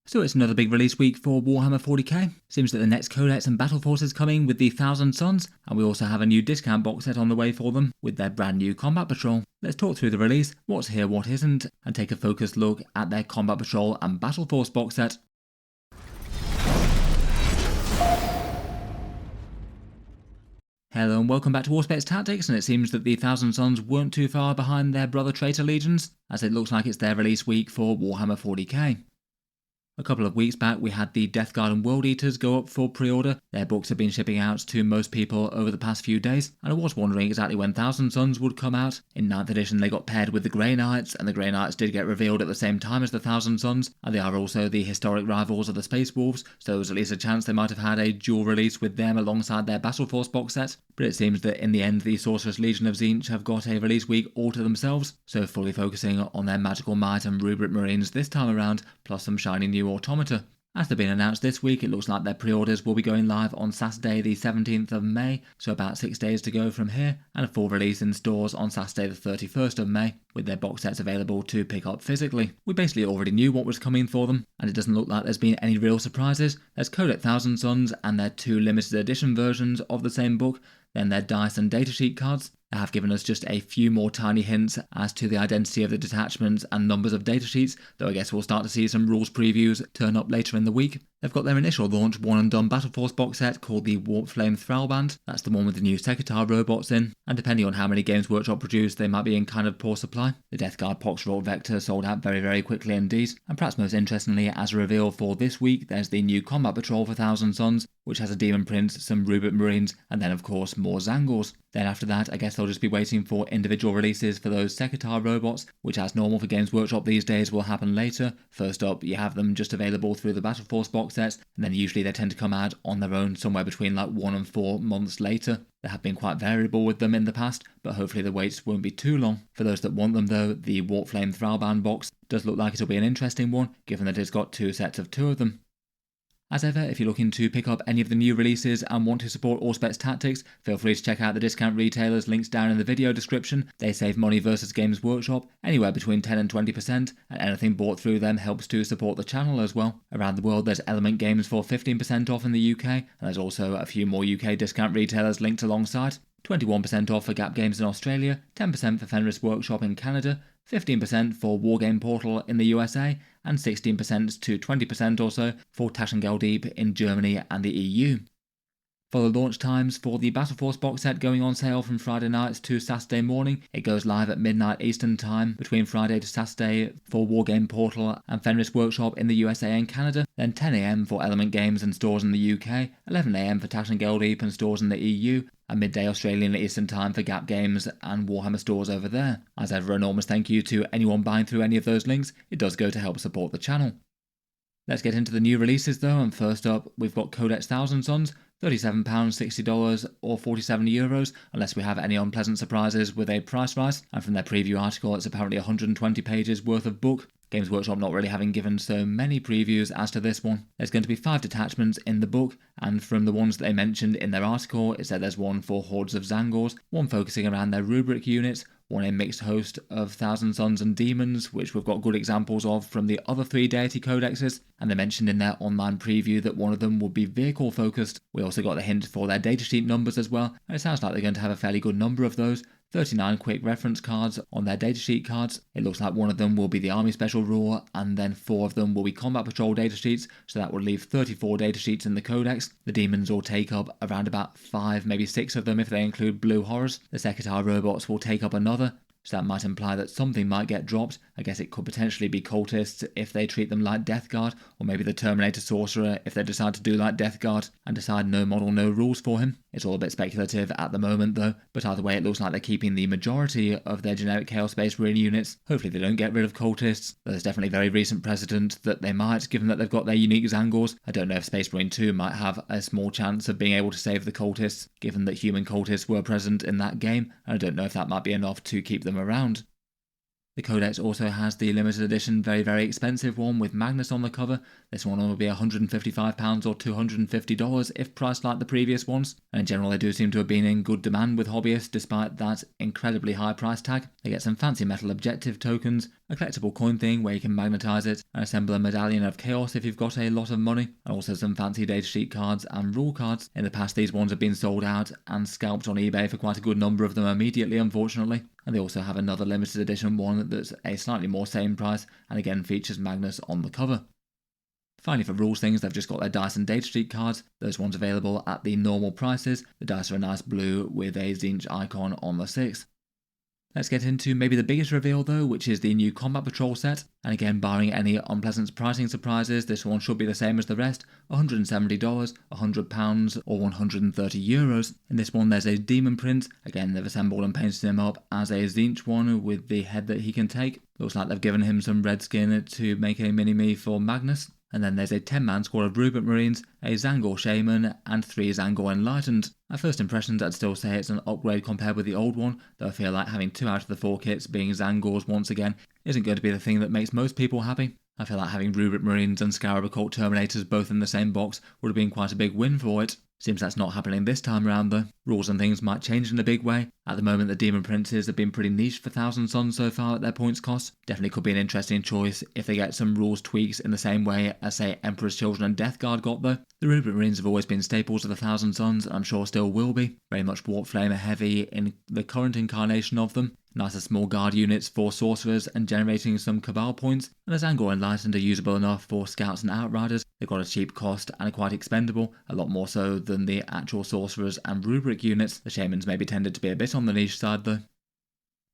So it's another big release week for Warhammer 40k. Seems that the next Codex and Battle Force is coming with the Thousand Suns, and we also have a new discount box set on the way for them with their brand new Combat Patrol. Let's talk through the release, what's here, what isn't, and take a focused look at their Combat Patrol and Battle Force box set. Hello and welcome back to Warpflame Tactics, and it seems that the Thousand Suns weren't too far behind their brother Traitor Legions, as it looks like it's their release week for Warhammer 40k. A couple of weeks back we had the Death Guard and World Eaters go up for pre-order. Their books have been shipping out to most people over the past few days, and I was wondering exactly when Thousand Suns would come out. In 9th edition they got paired with the Grey Knights, and the Grey Knights did get revealed at the same time as the Thousand Suns, and they are also the historic rivals of the Space Wolves, so there was at least a chance they might have had a dual release with them alongside their Battle Force box set. But it seems that in the end the Sorceress Legion of Tzeentch have got a release week all to themselves, so fully focusing on their Magical Might and Rubric Marines this time around, plus some shiny new automata. As they've been announced this week, it looks like their pre-orders will be going live on Saturday the 17th of May, so about 6 days to go from here, and a full release in stores on Saturday the 31st of May, with their box sets available to pick up physically. We basically already knew what was coming for them, and it doesn't look like there's been any real surprises. There's Codex Thousand Suns and their 2 limited edition versions of the same book, then their dice and datasheet cards. They have given us just a few more tiny hints as to the identity of the detachments and numbers of datasheets, though I guess we'll start to see some rules previews turn up later in the week. They've got their initial launch one and done Battle Force box set called the Warpflame Thrallband. That's the one with the new Sekitar robots in, and depending on how many Games Workshop produce, they might be in kind of poor supply. The Death Guard Poxroll Vector sold out very quickly indeed, and perhaps most interestingly as a reveal for this week, there's the new Combat Patrol for Thousand Suns, which has a Demon Prince, some Rubric Marines, and then of course more Zangors. Then after that, I guess they'll just be waiting for individual releases for those Sekitar robots, which as normal for Games Workshop these days will happen later. First up, you have them just available through the Battle Force box sets, and then usually they tend to come out on their own somewhere between like 1 and 4 months later. They have been quite variable with them in the past, but hopefully the waits won't be too long. For those that want them though, the Warpflame Thrallband Box does look like it'll be an interesting one, given that it's got 2 sets of 2 of them. As ever, if you're looking to pick up any of the new releases and want to support Warpflame Tactics, feel free to check out the discount retailers links down in the video description. They save money versus Games Workshop, anywhere between 10 and 20%, and anything bought through them helps to support the channel as well. Around the world there's Element Games for 15% off in the UK, and there's also a few more UK discount retailers linked alongside. 21% off for Gap Games in Australia, 10% for Fenris Workshop in Canada, 15% for Wargame Portal in the USA, and 16% to 20% or so for Tash and Galdeep in Germany and the EU. For the launch times for the Battle Force box set going on sale from Friday nights to Saturday morning, it goes live at midnight Eastern Time between Friday to Saturday for Wargame Portal and Fenris Workshop in the USA and Canada, then 10 AM for Element Games and stores in the UK, 11 AM for Tash and Galdeep and stores in the EU, and midday Australian Eastern Time for Gap Games and Warhammer stores over there. As ever, enormous thank you to anyone buying through any of those links, it does go to help support the channel. Let's get into the new releases though, and first up we've got Codex Thousand Suns, £37, $60 or €47, unless we have any unpleasant surprises with a price rise, and from their preview article it's apparently 120 pages worth of book. Games Workshop not really having given so many previews as to this one. There's going to be 5 detachments in the book, and from the ones that they mentioned in their article, it said there's one for hordes of Zangors, one focusing around their rubric units, one a mixed host of Thousand Suns and Demons, which we've got good examples of from the other 3 deity codexes, and they mentioned in their online preview that one of them would be vehicle focused. We also got the hint for their datasheet numbers as well, and it sounds like they're going to have a fairly good number of those. 39 quick reference cards on their datasheet cards. It looks like one of them will be the Army Special Rule, and then 4 of them will be Combat Patrol datasheets, so that would leave 34 datasheets in the Codex. The Demons will take up around about 5, maybe 6 of them if they include Blue Horrors. The Sekitar robots will take up another, so that might imply that something might get dropped. I guess it could potentially be cultists if they treat them like Death Guard, or maybe the Terminator Sorcerer if they decide to do like Death Guard and decide no model, no rules for him. It's all a bit speculative at the moment though, but either way it looks like they're keeping the majority of their generic Chaos Space Marine units. Hopefully they don't get rid of cultists. There's definitely very recent precedent that they might, given that they've got their unique Zangors. I don't know if Space Marine 2 might have a small chance of being able to save the cultists, given that human cultists were present in that game, and I don't know if that might be enough to keep them around. The Codex also has the limited edition very expensive one with Magnus on the cover. This one will be £155 or $250 if priced like the previous ones, and in general they do seem to have been in good demand with hobbyists despite that incredibly high price tag. They get some fancy metal objective tokens, a collectible coin thing where you can magnetize it and assemble a medallion of chaos if you've got a lot of money, and also some fancy datasheet cards and rule cards. In the past these ones have been sold out and scalped on eBay for quite a good number of them immediately, unfortunately. And they also have another limited edition one that's a slightly more same price and again features Magnus on the cover. Finally, for rules things, they've just got their dice and datasheet cards. Those ones available at the normal prices. The dice are a nice blue with a Tzeentch icon on the 6th. Let's get into maybe the biggest reveal though, which is the new Combat Patrol set. And again, barring any unpleasant pricing surprises, this one should be the same as the rest, $170, £100 or €130. In this one there's a demon print. Again, they've assembled and painted him up as a Tzeentch one with the head that he can take. Looks like they've given him some red skin to make a mini-me for Magnus. And then there's a 10-man squad of Rupert Marines, a Zangor Shaman, and 3 Zangor Enlightened. At first impressions I'd still say it's an upgrade compared with the old one, though I feel like having 2 out of the 4 kits being Zangors once again isn't going to be the thing that makes most people happy. I feel like having Rupert Marines and Scarab Occult Terminators both in the same box would have been quite a big win for it. Seems that's not happening this time around though. Rules and things might change in a big way. At the moment the Demon Princes have been pretty niche for Thousand Sons so far at their points cost. Definitely could be an interesting choice if they get some rules tweaks in the same way as say Emperor's Children and Death Guard got though. The Rupert Marines have always been staples of the Thousand Sons and I'm sure still will be. Very much Warpflame heavy in the current incarnation of them. Nicer small guard units for sorcerers and generating some Cabal points, and as Zangor Enlightened are usable enough for scouts and outriders, they've got a cheap cost and are quite expendable, a lot more so than the actual sorcerers and rubric units. The Shamans maybe tended to be a bit on the niche side though.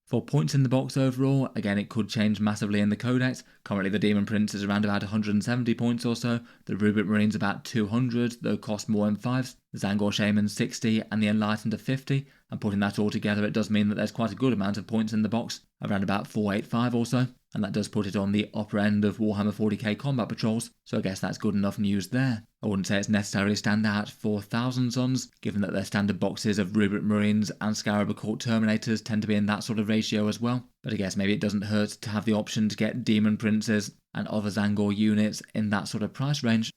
For points in the box overall, again it could change massively in the Codex. Currently the Demon Prince is around about 170 points or so, the Rupert Marines about 200, though cost more in 5s, the Zangor Shaman 60 and the Enlightened are 50, and putting that all together it does mean that there's quite a good amount of points in the box, around about 485 or so, and that does put it on the upper end of Warhammer 40k combat patrols, so I guess that's good enough news there. I wouldn't say it's necessarily stand out for Thousand Sons, given that their standard boxes of Rupert Marines and Scarab Occult Terminators tend to be in that sort of ratio as well, but I guess maybe it doesn't hurt to have the option to get Demon Princes and other Zangor units in that sort of price range.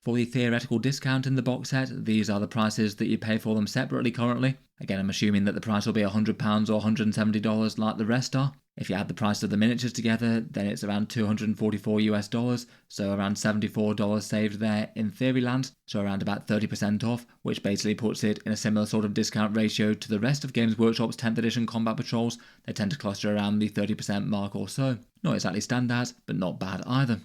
For the theoretical discount in the box set, these are the prices that you pay for them separately currently. Again, I'm assuming that the price will be £100 or $170 like the rest are. If you add the price of the miniatures together, then it's around $244, so around $74 saved there in theory land, so around about 30% off, which basically puts it in a similar sort of discount ratio to the rest of Games Workshop's 10th edition combat patrols. They tend to cluster around the 30% mark or so. Not exactly standout, but not bad either.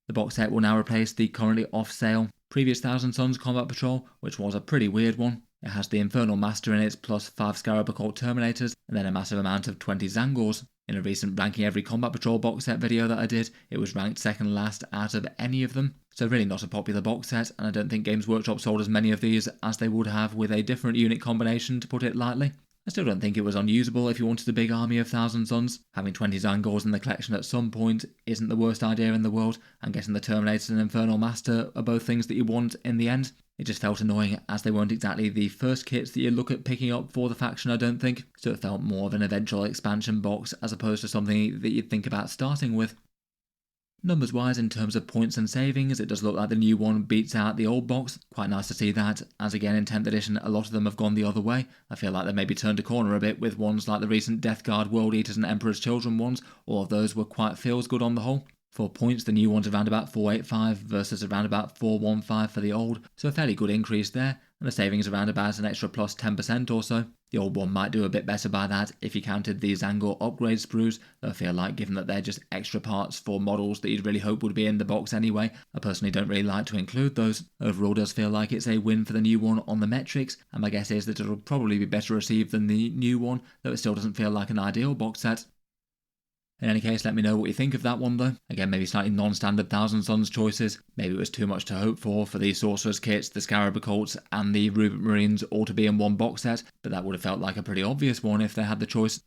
The box set will now replace the currently off sale previous Thousand Sons Combat Patrol, which was a pretty weird one. It has the Infernal Master in it, plus 5 Scarab Occult Terminators, and then a massive amount of 20 Zangors. In a recent Ranking Every Combat Patrol box set video that I did, it was ranked second last out of any of them. So really not a popular box set, and I don't think Games Workshop sold as many of these as they would have with a different unit combination, to put it lightly. I still don't think it was unusable if you wanted a big army of Thousand Sons. Having 20 Zangors in the collection at some point isn't the worst idea in the world, and getting the Terminator and Infernal Master are both things that you want in the end. It just felt annoying as they weren't exactly the first kits that you look at picking up for the faction, I don't think, so it felt more of an eventual expansion box as opposed to something that you'd think about starting with. Numbers wise, in terms of points and savings, it does look like the new one beats out the old box. Quite nice to see that, as again in 10th edition a lot of them have gone the other way. I feel like they maybe turned a corner a bit with ones like the recent Death Guard, World Eaters and Emperor's Children ones. All of those were quite feels good on the whole. For points, the new one's around about 485 versus around about 415 for the old, so a fairly good increase there, and the savings around about an extra plus 10% or so. The old one might do a bit better by that if you counted the Zangor upgrade sprues, though I feel like given that they're just extra parts for models that you'd really hope would be in the box anyway, I personally don't really like to include those. Overall does feel like it's a win for the new one on the metrics, and my guess is that it'll probably be better received than the new one, though it still doesn't feel like an ideal box set. In any case, let me know what you think of that one though. Again, maybe slightly non-standard Thousand Sons choices. Maybe it was too much to hope for the Sorcerer's kits, the Scarab Occults and the Rupert Marines all to be in one box set, but that would have felt like a pretty obvious one if they had the choice.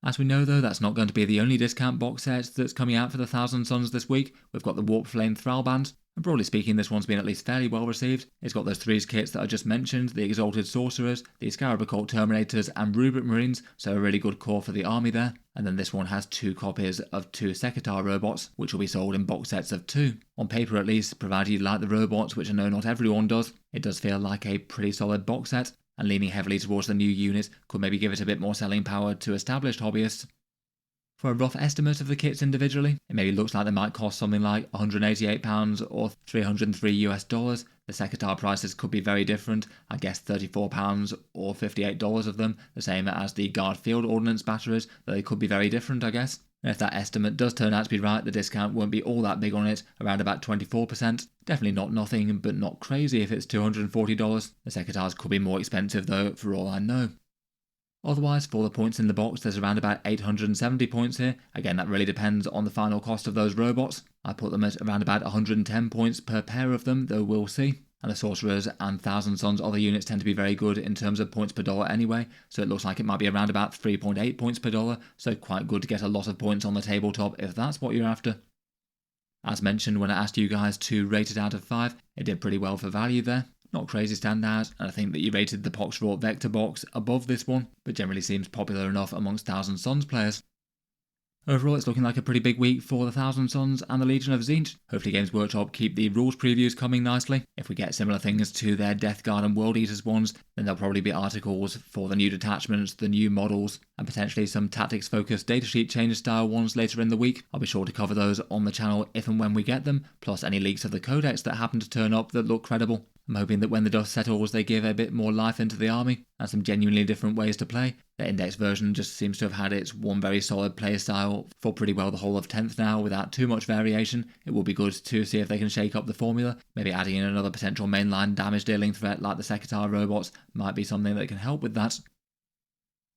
As we know though, that's not going to be the only discount box set that's coming out for the Thousand Sons this week. We've got the Warpflame Thrallband, and broadly speaking this one's been at least fairly well received. It's got those 3 kits that I just mentioned, the Exalted Sorcerers, the Scarab Occult Terminators and Rubric Marines, so a really good core for the army there. And then this one has 2 copies of 2 Sekitar robots, which will be sold in box sets of 2. On paper at least, provided you like the robots, which I know not everyone does, it does feel like a pretty solid box set, and leaning heavily towards the new unit could maybe give it a bit more selling power to established hobbyists. For a rough estimate of the kits individually, it maybe looks like they might cost something like £188 or $303. The Sekitar prices could be very different, I guess £34 or $58 of them, the same as the Guard Field Ordnance batteries, though they could be very different I guess. And if that estimate does turn out to be right, the discount won't be all that big on it, around about 24%. Definitely not nothing, but not crazy if it's $240. The Sekitars could be more expensive though, for all I know. Otherwise, for the points in the box, there's around about 870 points here. Again, that really depends on the final cost of those robots. I put them at around about 110 points per pair of them, though we'll see. And the Sorcerers and Thousand Sons other units tend to be very good in terms of points per dollar anyway, so it looks like it might be around about 3.8 points per dollar, so quite good to get a lot of points on the tabletop if that's what you're after. As mentioned when I asked you guys to rate it out of 5, it did pretty well for value there. Not crazy standout, and I think that you rated the Poxrort Vector box above this one, but generally seems popular enough amongst Thousand Sons players. Overall, it's looking like a pretty big week for the Thousand Sons and the Legion of Tzeentch. Hopefully Games Workshop keep the rules previews coming nicely. If we get similar things to their Death Guard and World Eaters ones, then there'll probably be articles for the new detachments, the new models, and potentially some tactics-focused datasheet change style ones later in the week. I'll be sure to cover those on the channel if and when we get them, plus any leaks of the Codex that happen to turn up that look credible. I'm hoping that when the dust settles they give a bit more life into the army, and some genuinely different ways to play. The index version just seems to have had its one very solid playstyle for pretty well the whole of 10th now without too much variation. It will be good to see if they can shake up the formula, maybe adding in another potential mainline damage dealing threat like the Sekitar robots might be something that can help with that.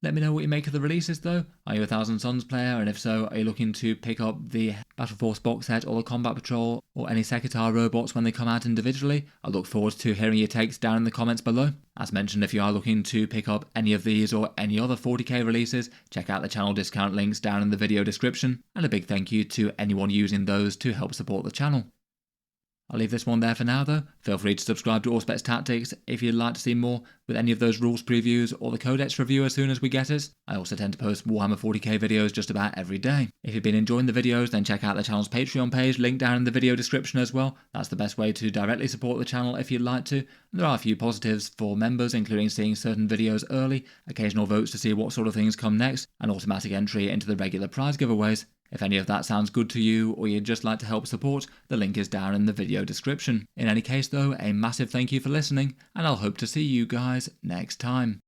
Let me know what you make of the releases though. Are you a Thousand Sons player, and if so, are you looking to pick up the Battle Force box set or the Combat Patrol or any Sekitar robots when they come out individually? I look forward to hearing your takes down in the comments below. As mentioned, if you are looking to pick up any of these or any other 40k releases, check out the channel discount links down in the video description, and a big thank you to anyone using those to help support the channel. I'll leave this one there for now though. Feel free to subscribe to Auspex Tactics if you'd like to see more with any of those rules previews or the Codex review as soon as we get it. I also tend to post Warhammer 40k videos just about every day. If you've been enjoying the videos, then check out the channel's Patreon page, linked down in the video description as well. That's the best way to directly support the channel if you'd like to. And there are a few positives for members, including seeing certain videos early, occasional votes to see what sort of things come next, and automatic entry into the regular prize giveaways. If any of that sounds good to you, or you'd just like to help support, the link is down in the video description. In any case though, a massive thank you for listening, and I'll hope to see you guys next time.